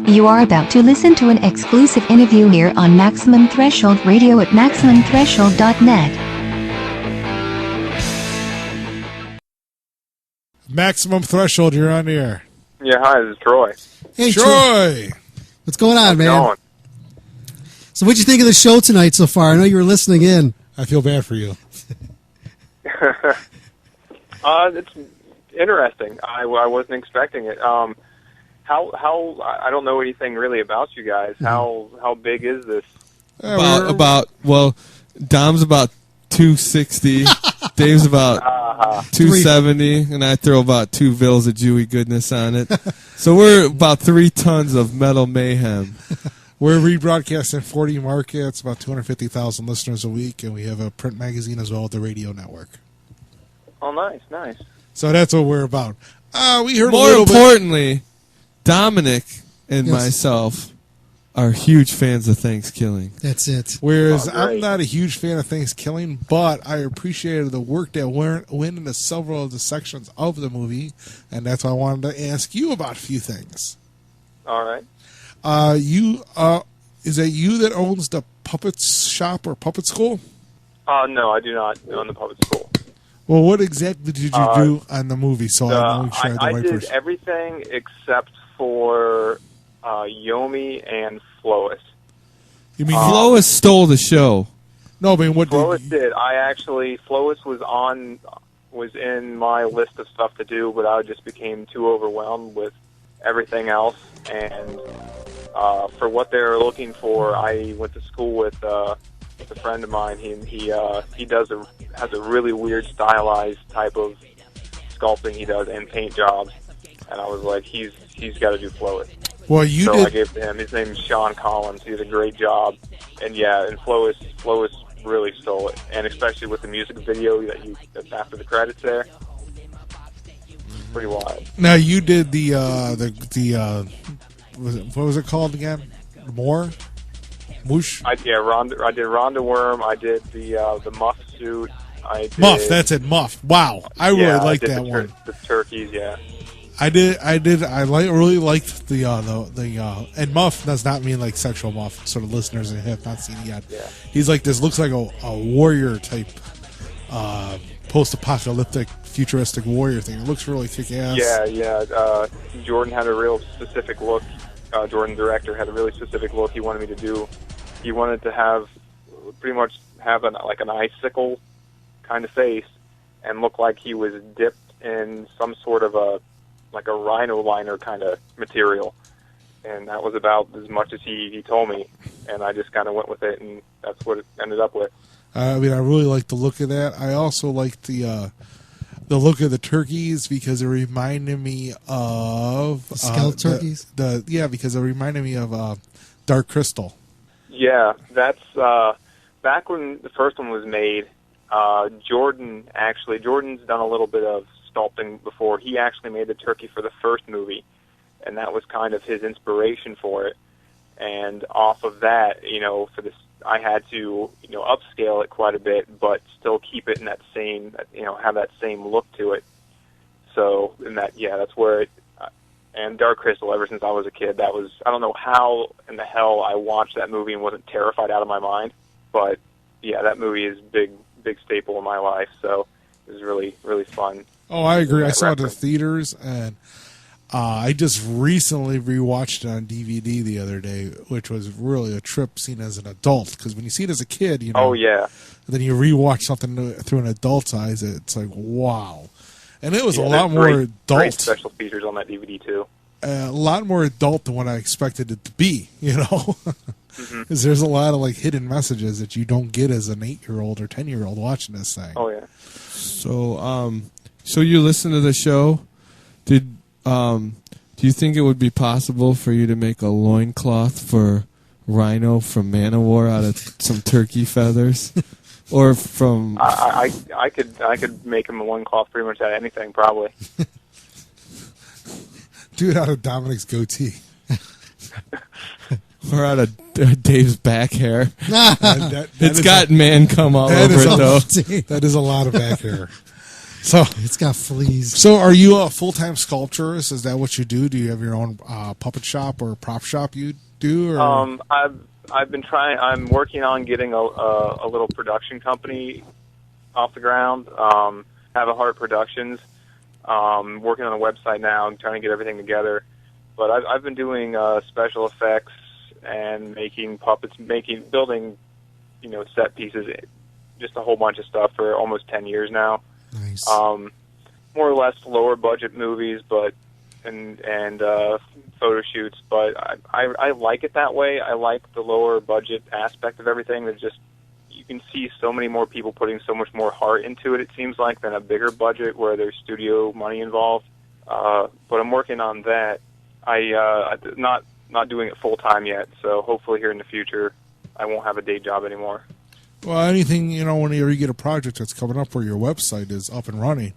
You are about to listen to an exclusive interview here on Maximum Threshold Radio at MaximumThreshold.net. Maximum Threshold, you're on the air. Yeah, hi, this is Troy. Hey, Troy! What's going on, man? Going? So what'd you think of the show tonight so far? I know you were listening in. I feel bad for you. It's interesting. I wasn't expecting it. How I don't know anything really about you guys. How big is this? Well, Dom's about 260, Dave's about 270, and I throw about 2 Vils of Jewy goodness on it. So we're about 3 tons of metal mayhem. We're rebroadcast in 40 markets, about 250,000 listeners a week, and we have a print magazine as well at the radio network. Oh, nice. So that's what we're about. We heard More a little importantly, Dominic and Yes. myself are huge fans of Thanksgiving. That's it. Whereas Oh, I'm great. not a huge fan of Thanksgiving, but I appreciated the work that went into several of the sections of the movie, and that's why I wanted to ask you about a few things. All right. Is it you that owns the puppet shop or puppet school? No, I do not own the puppet school. Well, what exactly did you do on the movie? So I make sure I have the I right did person. everything except for Yomi and Flois. You mean Lois stole the show. no? I mean, what Flois did? did. Flois was in my list of stuff to do, but I just became too overwhelmed with everything else. And for what they're looking for, I went to school with a friend of mine. He has a really weird stylized type of sculpting he does and paint jobs. And I was like, he's got to do Flois. Well, you So did. I gave it to him. His name is Sean Collins. He did a great job. And yeah, and Flois really stole it. And especially with the music video that's after the credits there. Pretty wild. Now you did the what was it called again? Moosh? I did Rhonda Worm. I did the Muff suit. I did, Muff. That's it. Muff. Wow, I really I liked did that one. The turkeys, yeah. I did. Really liked the and Muff does not mean like sexual Muff. Sort of listeners that have not seen it yet. Yeah. He's like this. Looks like a warrior type, post-apocalyptic, futuristic warrior thing. It looks really kick-ass. Yeah. Jordan had a real specific look. Jordan, director, had a really specific look he wanted me to do. He wanted to have an icicle kind of face and look like he was dipped in some sort of a rhino liner kind of material. And that was about as much as he told me. And I just kind of went with it, and that's what it ended up with. I mean, I really like the look of that. I also liked the look of the turkeys because it reminded me of Skeleton turkeys? Because it reminded me of Dark Crystal. Yeah, that's back when the first one was made. Jordan's done a little bit of sculpting before. He actually made the turkey for the first movie, and that was kind of his inspiration for it. And off of that, for this, I had to, upscale it quite a bit, but still keep it in that same, have that same look to it. So, that's where it. And Dark Crystal, ever since I was a kid, I don't know how in the hell I watched that movie and wasn't terrified out of my mind. But, yeah, that movie is big staple in my life, so it was really, really fun. Oh, I agree. I saw it in reference. theaters, and I just recently rewatched it on DVD the other day, which was really a trip seen as an adult. Because when you see it as a kid, Oh, yeah. then you rewatch something through an adult's eyes, it's like, wow. And it was a Yeah, lot there's more great adult. special features on that DVD, too. A lot more adult than what I expected it to be, Mm-hmm. Because there's a lot of hidden messages that you don't get as an 8-year-old or 10-year-old watching this thing. Oh, yeah. So you listen to the show. Do you think it would be possible for you to make a loincloth for Rhino from Manowar out of some turkey feathers? Or from... I could make him a loincloth pretty much out of anything, probably. Do it out of Dominic's goatee. Or out of Dave's back hair. That It's is got man come all over it, though. That is a lot of back hair. So It's got fleas. So are you a full-time sculpturist? Is that what you do? Do you have your own puppet shop or prop shop you do? Or? I've been trying. I'm working on getting a little production company off the ground. Have a Heart Productions. Working on a website now and trying to get everything together. But I've been doing special effects and making puppets, building, set pieces, just a whole bunch of stuff for almost 10 years now. Nice. More or less lower budget movies, but and photo shoots. But I like it that way. I like the lower budget aspect of everything. That just you can see so many more people putting so much more heart into it. It seems like than a bigger budget where there's studio money involved. But I'm working on that. I'm not doing it full time yet. So hopefully here in the future, I won't have a day job anymore. Well, anything, whenever you get a project that's coming up where your website is up and running,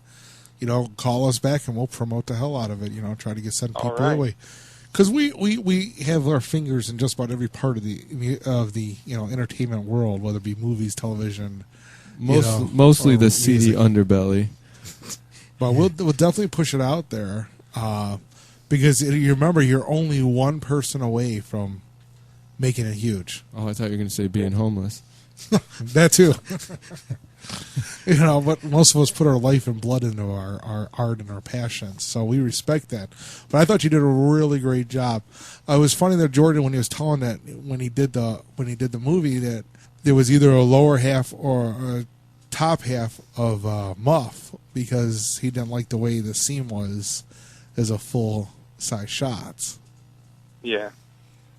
call us back and we'll promote the hell out of it, try to send people away. Because we have our fingers in just about every part of the entertainment world, whether it be movies, television. Mostly the seedy underbelly. But we'll definitely push it out there because you remember, you're only one person away from making it huge. Oh, I thought you were going to say being homeless. That too. But most of us put our life and blood into our art and our passions, so we respect that. But I thought you did a really great job. It was funny that Jordan, when he was telling that when he did the movie, that there was either a lower half or a top half of Muff because he didn't like the way the scene was as a full size shots. Yeah.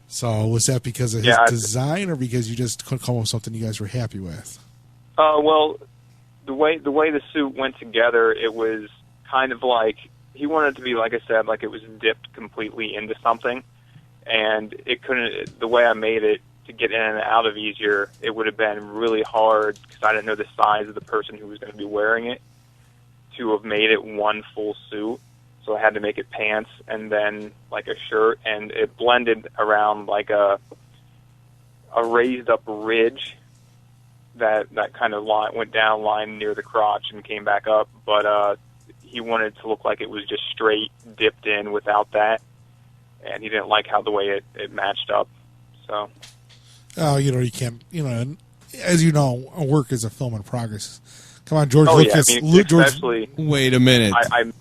So was that because of his design, or because you just couldn't come up with something you guys were happy with? Well, the way the suit went together, it was kind of like he wanted it to be, like I said, like it was dipped completely into something, and it couldn't. The way I made it to get in and out of easier, it would have been really hard because I didn't know the size of the person who was going to be wearing it to have made it one full suit. So I had to make it pants and then like a shirt, and it blended around like a raised up ridge that kind of went down line near the crotch and came back up. But he wanted it to look like it was just straight dipped in without that, and he didn't like how the way it matched up. So, you can't, as you know, work is a film in progress. Come on, George Oh Lucas. yeah, I mean, especially. Wait a minute. I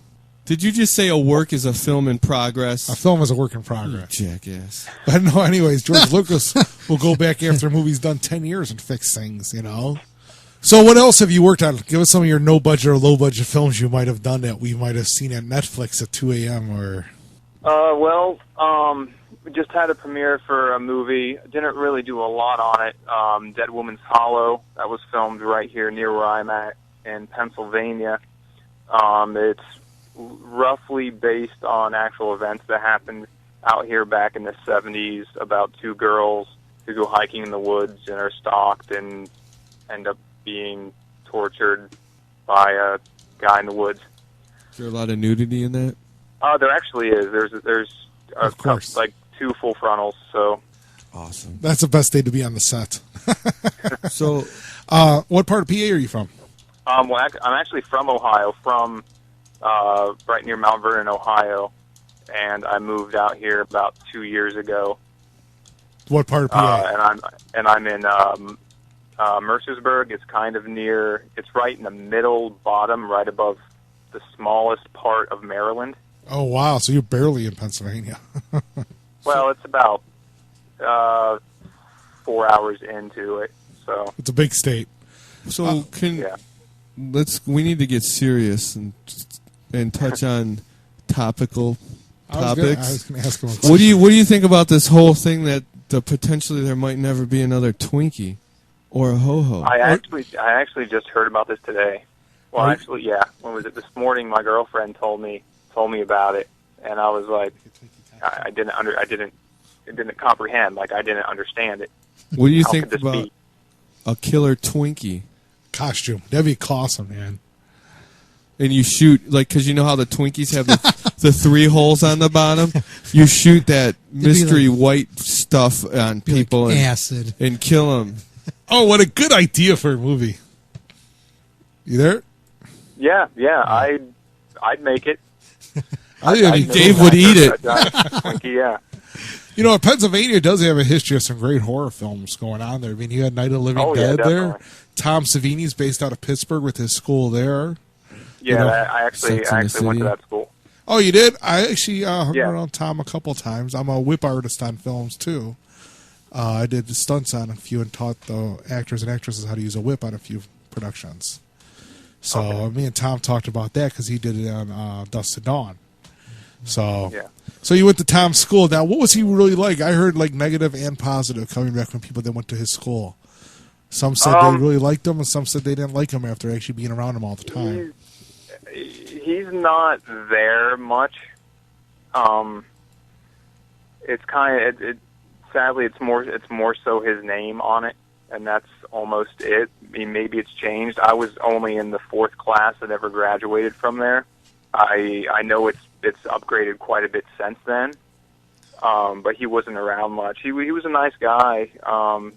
Did you just say a work is a film in progress? A film is a work in progress. Jackass. But no, anyways, George Lucas will go back after a movie's done 10 years and fix things, So what else have you worked on? Give us some of your no-budget or low-budget films you might have done that we might have seen at Netflix at 2 a.m. or... we just had a premiere for a movie. Didn't really do a lot on it. Dead Woman's Hollow. That was filmed right here near where I'm at in Pennsylvania. It's roughly based on actual events that happened out here back in the 70s about two girls who go hiking in the woods and are stalked and end up being tortured by a guy in the woods. Is there a lot of nudity in that? There actually is. There's Of course. like two full frontals, so Awesome. That's the best day to be on the set. So, what part of PA are you from? well, I'm actually from Ohio, from right near Mount Vernon, Ohio, and I moved out here about 2 years ago. What part of PA? And I'm in Mercersburg. It's kind of near. It's right in the middle bottom, right above the smallest part of Maryland. Oh, wow. So you're barely in Pennsylvania. Well, it's about 4 hours into it. So It's a big state. so yeah. we need to get serious and touch on topical I was topics. going to ask him a What do you think about this whole thing that potentially there might never be another Twinkie or a ho-ho? I actually just heard about this today. Well, actually, yeah. When was it? This morning, my girlfriend told me about it, and I was like, I didn't comprehend. Like, I didn't understand it. What do you How think could this about be? a killer Twinkie? costume. That'd be awesome, man. And you shoot, like, because you know how the Twinkies have the 3 holes on the bottom? You shoot that mystery white stuff on people like acid. and kill them. Oh, what a good idea for a movie. You there? Yeah, I'd make it. I think it'd be Dave would eat it. Twinkie, yeah. You know, Pennsylvania does have a history of some great horror films going on there. I mean, you had Night of the Living Dead there. Definitely. Tom Savini's based out of Pittsburgh with his school there. Yeah, You know, I actually Sex and the went to City. that school. Oh, you did? I actually hung Yeah. around Tom a couple times. I'm a whip artist on films, too. I did stunts on a few and taught the actors and actresses how to use a whip on a few productions. So me and Tom talked about that because he did it on Dust to Dawn. So, Yeah. so you went to Tom's school. Now, what was he really like? I heard like negative and positive coming back from people that went to his school. Some said they really liked him, and some said they didn't like him after actually being around him all the time. He's not there much. It's kind of sadly it's more so his name on it, and that's almost it. I mean, maybe it's changed. I was only in the 4th class that ever graduated from there. I know it's upgraded quite a bit since then, but he wasn't around much. He was a nice guy.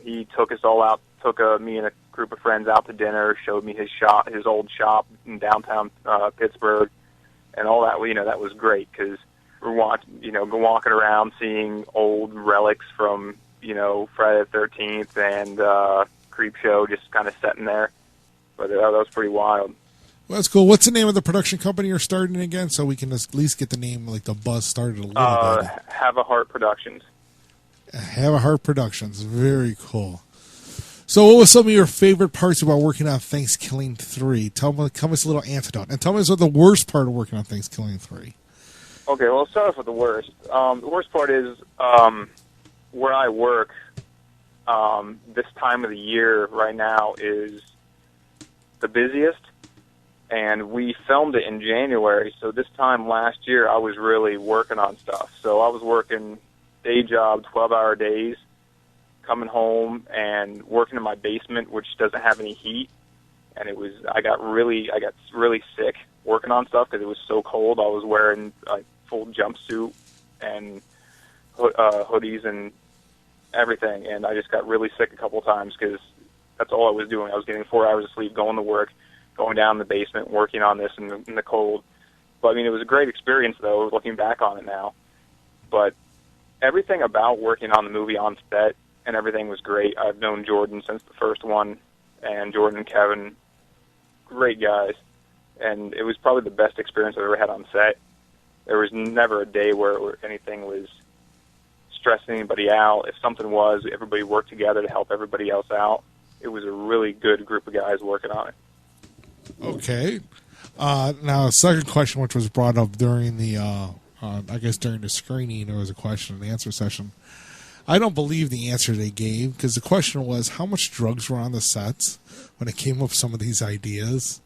He took us all out, took me and a group of friends out to dinner, showed me his old shop in downtown Pittsburgh, and all that. You know, that was great because we're walking around seeing old relics from Friday the 13th and Creepshow, just kind of sitting there. But that was pretty wild. Well, that's cool. What's the name of the production company you're starting again, so we can at least get the name, like the buzz started a little bit? Have a Heart Productions. Have a Heart Productions. Very cool. So, what was some of your favorite parts about working on Thanksgiving 3? Tell us a little anecdote, and tell me what the worst part of working on Thanksgiving 3. Okay, well, let's start off with the worst. The worst part is where I work. This time of the year right now is the busiest, and we filmed it in January. So this time last year, I was really working on stuff. So I was working day job, 12-hour days, coming home and working in my basement, which doesn't have any heat. And I got really sick working on stuff because it was so cold. I was wearing a full jumpsuit and hoodies and everything, and I just got really sick a couple of times because that's all I was doing. I was getting 4 hours of sleep, going to work, going down in the basement, working on this in the cold. But I mean, it was a great experience, though, looking back on it now. But everything about working on the movie on set and everything was great. I've known Jordan since the first one, and Jordan and Kevin, great guys. And it was probably the best experience I've ever had on set. There was never a day where anything was stressing anybody out. If something was, everybody worked together to help everybody else out. It was a really good group of guys working on it. Okay. Now, second question, which was brought up during the, I guess during the screening, there was a question and answer session. I don't believe the answer they gave, because the question was how much drugs were on the sets when it came up with some of these ideas,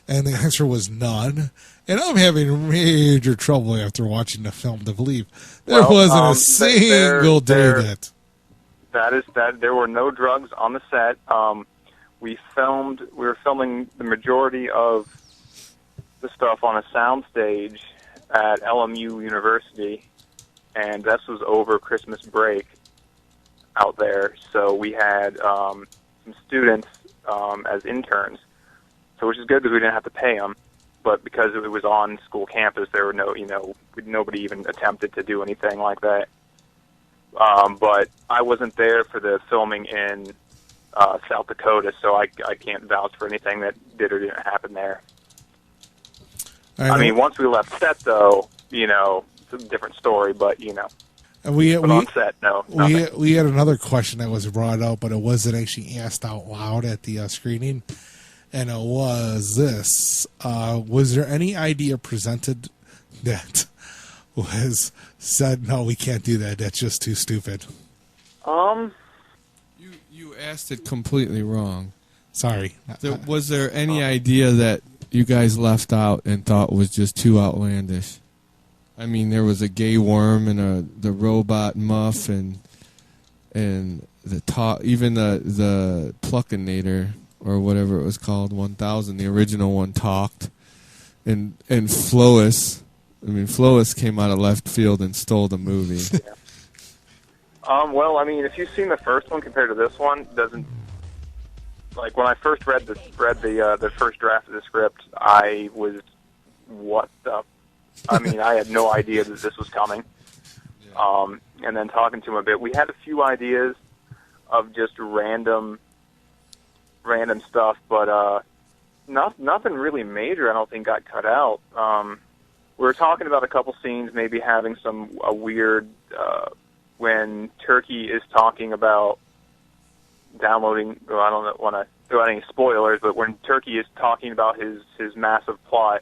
and the answer was none. And I'm having major trouble after watching the film to believe there wasn't a single day that there were no drugs on the set. We were filming the majority of the stuff on a soundstage at LMU University, and this was over Christmas break out there. So we had some students as interns, so which is good because we didn't have to pay them. But because it was on school campus, there were nobody even attempted to do anything like that. But I wasn't there for the filming in South Dakota, so I can't vouch for anything that did or didn't happen there. I mean, once we left set, though, it's a different story. But and we on set, no. We had another question that was brought up, but it wasn't actually asked out loud at the screening. And it was this. Was there any idea presented that was said, no, we can't do that, that's just too stupid? You asked it completely wrong. Sorry. Was there any idea that you guys left out and thought was just too outlandish? I mean, there was a gay worm and the robot muff and even the Pluckinator, or whatever it was called, 1000, the original one, talked. And Flois, Flois came out of left field and stole the movie. Well, I mean, if you've seen the first one compared to this one, like when I first read the first draft of the script, I was, what the? I mean, I had no idea that this was coming. And then talking to him a bit, we had a few ideas of just random stuff, but nothing really major. I don't think got cut out. We were talking about a couple scenes, maybe having a weird when Turkey is talking about downloading. Well, I don't want to throw out any spoilers, but when Turkey is talking about his massive plot,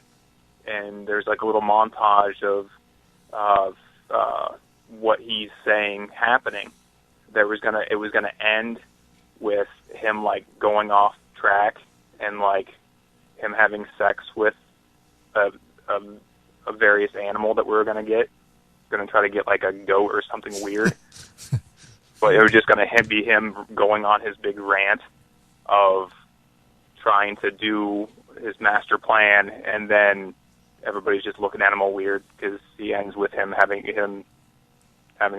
and there's like a little montage of what he's saying happening. It was gonna end with him like going off track and like him having sex with a various animal that we were gonna get. Gonna try to get like a goat or something weird. But it was just gonna be him going on his big rant of trying to do his master plan, and then everybody's just looking at him all weird because he ends with him having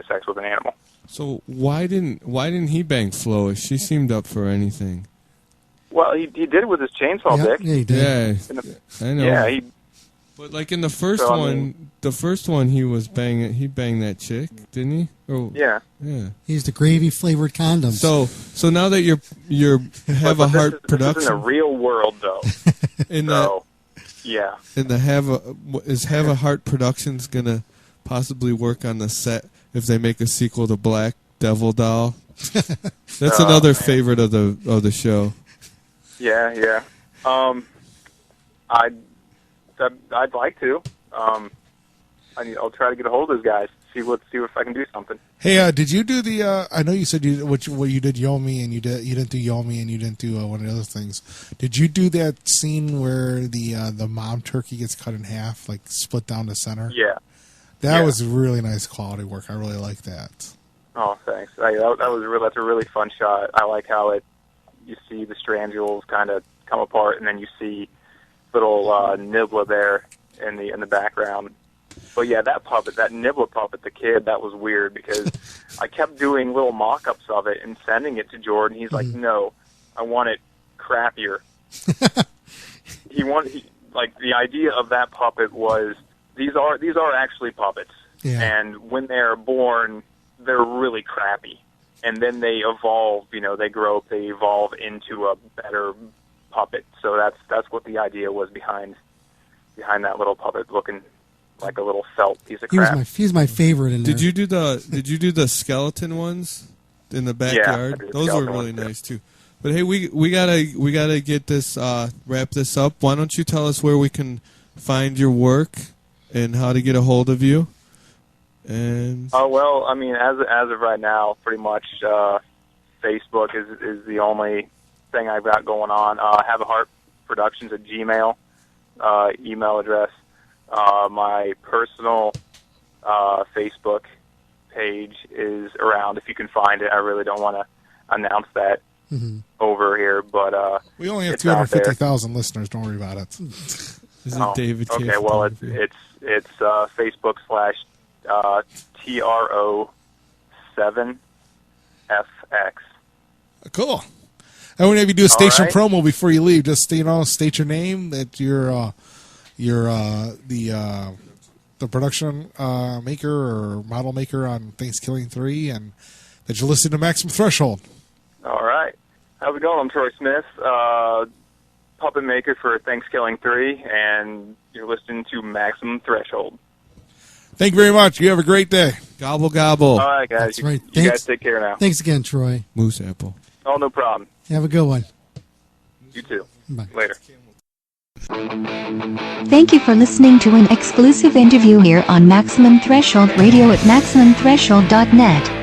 sex with an animal. So why didn't he bang Flo? She seemed up for anything. Well, he did it with his chainsaw dick. Yeah, he did. Yeah, I know. Yeah, but like in the first one, he banged that chick, didn't he? Or, yeah. He's the gravy flavored condoms. So now that you're Have a Heart production, this is in the real world though. Yeah. And is Have a Heart Productions gonna possibly work on the set if they make a sequel to Black Devil Doll? That's another favorite of the show. Yeah. I'd like to. I'll try to get a hold of those guys. See if I can do something. Hey, did you do the? I know you said what you did Yomi, and you didn't do Yomi, and you didn't do one of the other things. Did you do that scene where the mom turkey gets cut in half, like split down the center? Yeah. That was really nice quality work. I really like that. Oh, thanks. That's a really fun shot. I like how you see the strandules kind of come apart, and then you see little Nibbler there in the background. But yeah, that Nibbler puppet, the kid, that was weird because I kept doing little mock-ups of it and sending it to Jordan. He's like, no, I want it crappier. The idea of that puppet was these are actually puppets, and when they're born, they're really crappy, and then they evolve. They grow up, they evolve into a better puppet. So that's what the idea was behind that little puppet looking like a little felt piece of crap. He's my favorite in there. Did you do the skeleton ones in the backyard? Yeah, those were really nice too. But hey, we gotta get this wrap this up. Why don't you tell us where we can find your work and how to get a hold of you? And well, I mean, as of right now, pretty much Facebook is the only thing I've got going on. Have a Heart Productions at Gmail email address. My personal Facebook page is around if you can find it. I really don't want to announce that over here, but we only have 250,000 listeners. Don't worry about it. David K. Okay, well, it's Facebook /TRO7FX. Cool. And whenever you do a station promo before you leave, just state your name, that you're the production maker or model maker on Thanksgiving 3, and that you listen to Maximum Threshold. All right. How's it going? I'm Troy Smith, puppet maker for Thanksgiving 3, and you're listening to Maximum Threshold. Thank you very much. You have a great day. Gobble, gobble. All right, guys. That's right. You guys take care now. Thanks again, Troy. Moose apple. Oh, no problem. Have a good one. You too. Bye. Later. Thank you for listening to an exclusive interview here on Maximum Threshold Radio at MaximumThreshold.net.